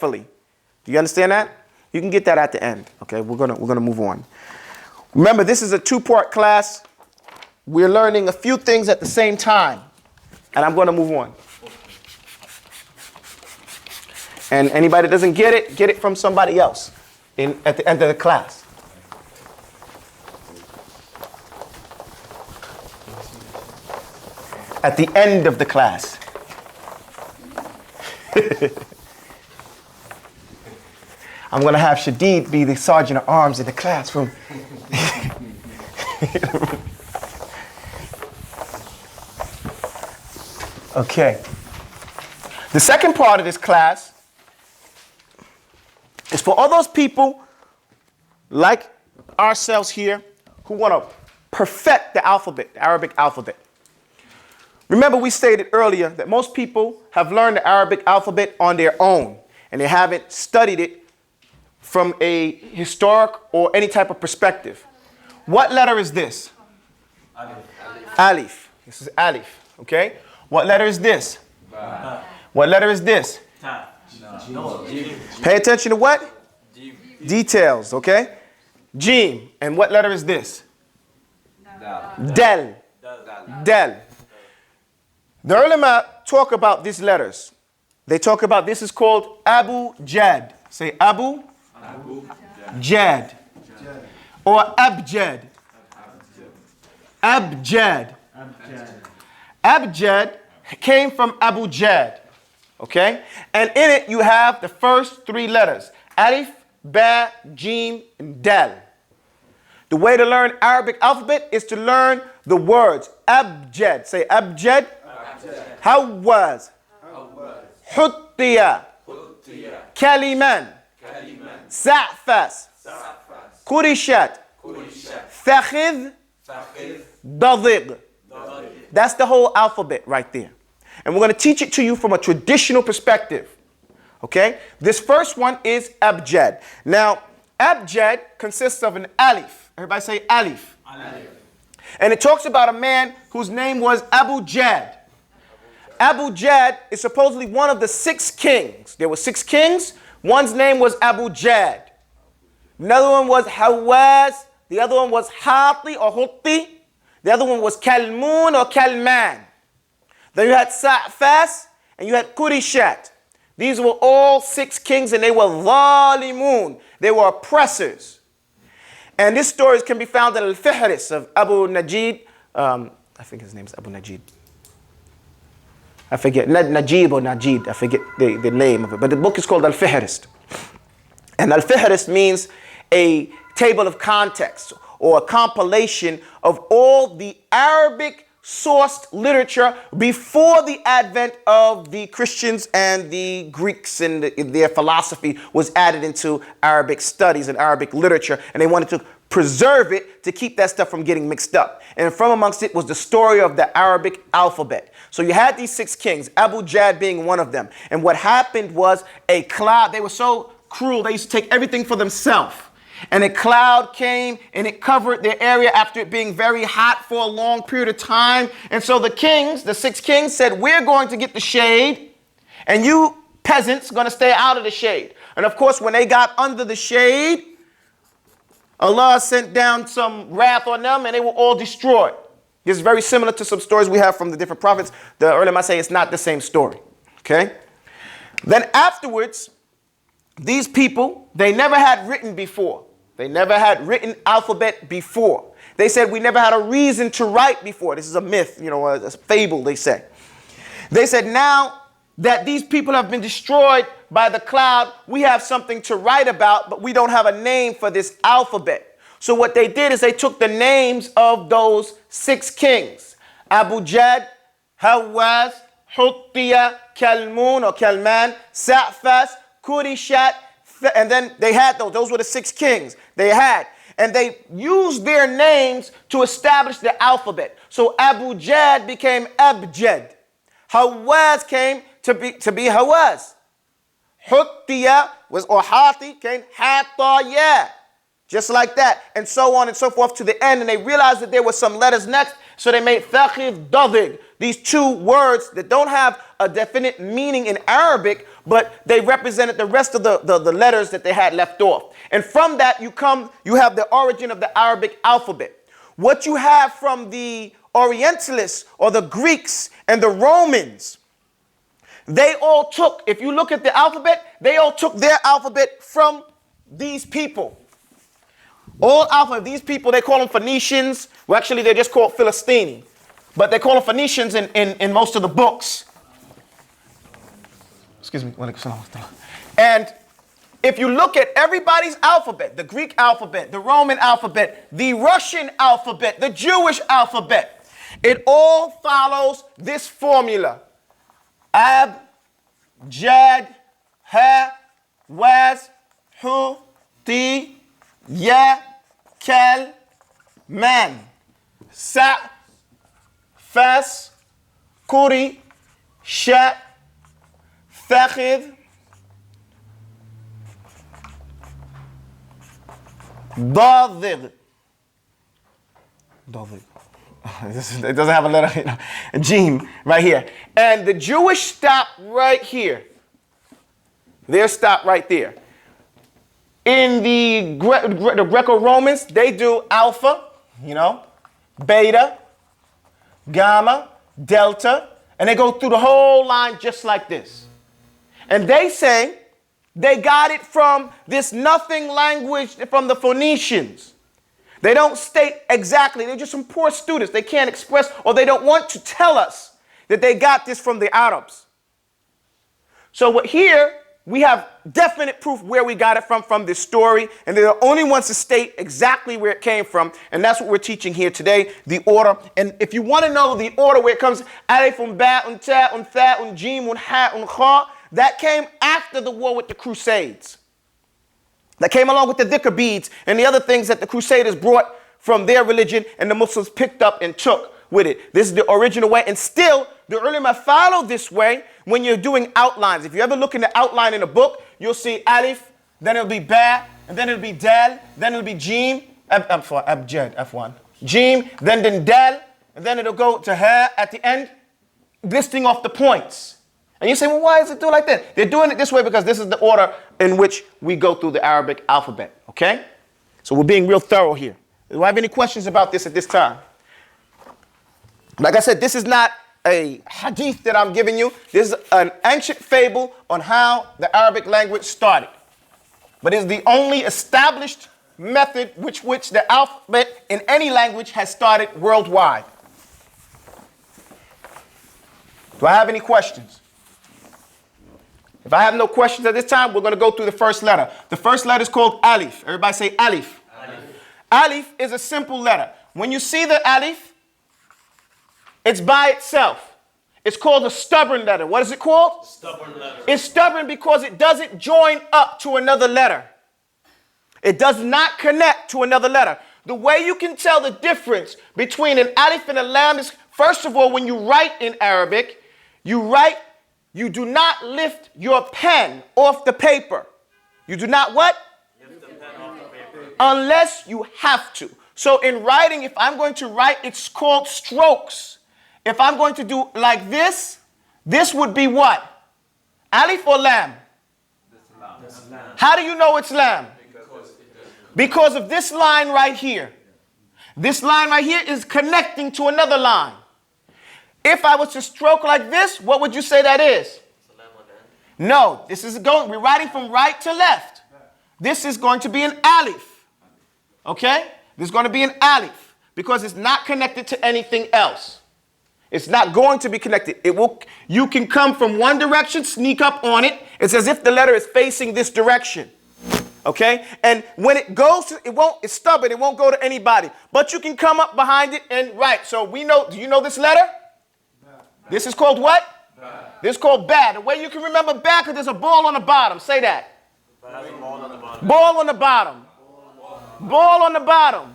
Do you understand that? You can get that at the end. Okay, we're gonna move on. Remember, this is a two-part class. We're learning a few things at the same time, and I'm gonna move on. And anybody that doesn't get it from somebody else at the end of the class. At the end of the class. I'm going to have Shadid be the sergeant of arms in the classroom. Okay. The second part of this class is for all those people like ourselves here who want to perfect the alphabet, the Arabic alphabet. Remember, we stated earlier that most people have learned the Arabic alphabet on their own, and they haven't studied it from a historic or any type of perspective. What letter is this? Alif. This is Alif, okay? What letter is this? What letter is this? Pay attention to what? Details, okay? Jim. And what letter is this? Del. Del. The ulama talk about these letters. They talk about this is called Abu Jad. Say Abu Jad. Or Abjad. Abjad. Abjad came from Abu Jad. Okay? And in it you have the first three letters. Alif, Ba, Jim, and Dal. The way to learn Arabic alphabet is to learn the words. Abjad. Say Abjad. Hawaz. Huttiya. Kaliman. Sa'fas. Kurishat. Fakhidh. Dadig. That's the whole alphabet right there. And we're going to teach it to you from a traditional perspective. Okay? This first one is Abjad. Now, Abjad consists of an alif. Everybody say alif. Alif. And it talks about a man whose name was Abu Jad. Abu Jad is supposedly one of the 6 kings. There were 6 kings. One's name was Abu Jad. Another one was Hawaz. The other one was Hati or Hutti. The other one was Kalmun or Kalman. Then you had Sa'fas and you had Kurishat. These were all 6 kings and they were Zalimun. They were oppressors. And this story can be found in Al-Fihris of Abu Najid. I think his name is Abu Najid. I forget, Najib or Najid, I forget the name of it. But the book is called Al-Fihris. And Al-Fihris means a table of context or a compilation of all the Arabic sourced literature before the advent of the Christians and the Greeks and their philosophy was added into Arabic studies and Arabic literature. And they wanted to preserve it to keep that stuff from getting mixed up. And from amongst it was the story of the Arabic alphabet. So you had these 6 kings, Abu Jad being one of them. And what happened was a cloud. They were so cruel. They used to take everything for themselves. And a cloud came and it covered their area after it being very hot for a long period of time. And so the kings, the 6 kings said, we're going to get the shade and you peasants going to stay out of the shade. And of course, when they got under the shade, Allah sent down some wrath on them and they were all destroyed. This is very similar to some stories we have from the different prophets. The ulama say it's not the same story. Okay? Then afterwards, these people, they never had written before. They never had written alphabet before. They said we never had a reason to write before. This is a myth, a fable, they say. They said now that these people have been destroyed by the cloud, we have something to write about, but we don't have a name for this alphabet. So what they did is they took the names of those 6 kings. Abu Jad, Hawaz, Huttiya, Kalmun or Kalman, Sa'fas, Kurishat, and then they had those were the 6 kings they had. And they used their names to establish the alphabet. So Abu Jad became Abjad. Hawaz came to be Hawaz. Huttiya or Hati came Hataya. Just like that. And so on and so forth to the end. And they realized that there were some letters next. So they made Fakhidh Dadig these two words that don't have a definite meaning in Arabic, but they represented the rest of the letters that they had left off. And from that you have the origin of the Arabic alphabet. What you have from the Orientalists or the Greeks and the Romans, they all took, if you look at the alphabet, they all took their alphabet from these people. All alphabet, these people, they call them Phoenicians. Well, actually, they're just called Philistini. But they call them Phoenicians in most of the books. Excuse me. And if you look at everybody's alphabet, the Greek alphabet, the Roman alphabet, the Russian alphabet, the Jewish alphabet, it all follows this formula. Ab, Jad, Ha, Waz, Hu, Ti, Ya, Kel, Man, Sa, Fas, Kuri, Sha, Fakhid, Dadig. It doesn't have a letter, a Jim right here. And the Jewish stop right here. They're stopped right there. In the Greco-Romans, they do alpha, beta, gamma, delta, and they go through the whole line just like this. And they say they got it from this nothing language from the Phoenicians. They don't state exactly. They're just some poor students. They can't express, or they don't want to tell us that they got this from the Arabs. So here we have definite proof where we got it from this story, and they're the only ones to state exactly where it came from, and that's what we're teaching here today, the order. And if you want to know the order where it comes, alif, ba, ta, tha, jim, ha, kha, that came after the war with the Crusades. That came along with the dhikr beads and the other things that the Crusaders brought from their religion and the Muslims picked up and took with it. This is the original way, and still the ulama follow this way when you're doing outlines. If you ever look in the outline in a book, you'll see alif, then it'll be ba, and then it'll be dal, then it'll be jim, abjad, f1, jim, then dal, and then it'll go to ha at the end, listing off the points. And you say, well, why is it do like that? They're doing it this way because this is the order in which we go through the Arabic alphabet, okay? So we're being real thorough here. Do I have any questions about this at this time? Like I said, this is not a hadith that I'm giving you. This is an ancient fable on how the Arabic language started. But it's the only established method which the alphabet in any language has started worldwide. Do I have any questions? If I have no questions at this time, we're going to go through the first letter. The first letter is called alif. Everybody say alif. Alif. Alif is a simple letter. When you see the alif, it's by itself. It's called a stubborn letter. What is it called? Stubborn letter. It's stubborn because it doesn't join up to another letter. It does not connect to another letter. The way you can tell the difference between an alif and a lam is, first of all, when you write in Arabic, you do not lift your pen off the paper. You do not what? Lift the pen off the paper. Unless you have to. So in writing, if I'm going to write, it's called strokes. If I'm going to do like this would be what? Alif or lam? Lam. How do you know it's lam? Because of this line right here. This line right here is connecting to another line. If I was to stroke like this, what would you say that is? No, we're writing from right to left. This is going to be an alif. Okay? This is going to be an alif because it's not connected to anything else. It's not going to be connected. You can come from one direction, sneak up on it. It's as if the letter is facing this direction. Okay? And when it goes, it's stubborn. It won't go to anybody. But you can come up behind it and write. So do you know this letter? This is called what? Ba. This is called ba. The way you can remember ba, because there's a ball on the bottom. Say that. Ball on the bottom. Ball on the bottom. Ball on the bottom.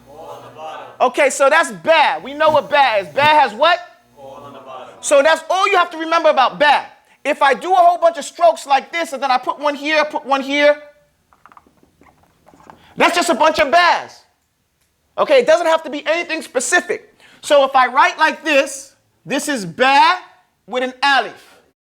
Okay, so that's ba. We know what ba is. Ba has what? Ball on the bottom. So that's all you have to remember about ba. If I do a whole bunch of strokes like this, and then I put one here, that's just a bunch of bas. Okay, it doesn't have to be anything specific. So if I write like this, This is ba with an alif.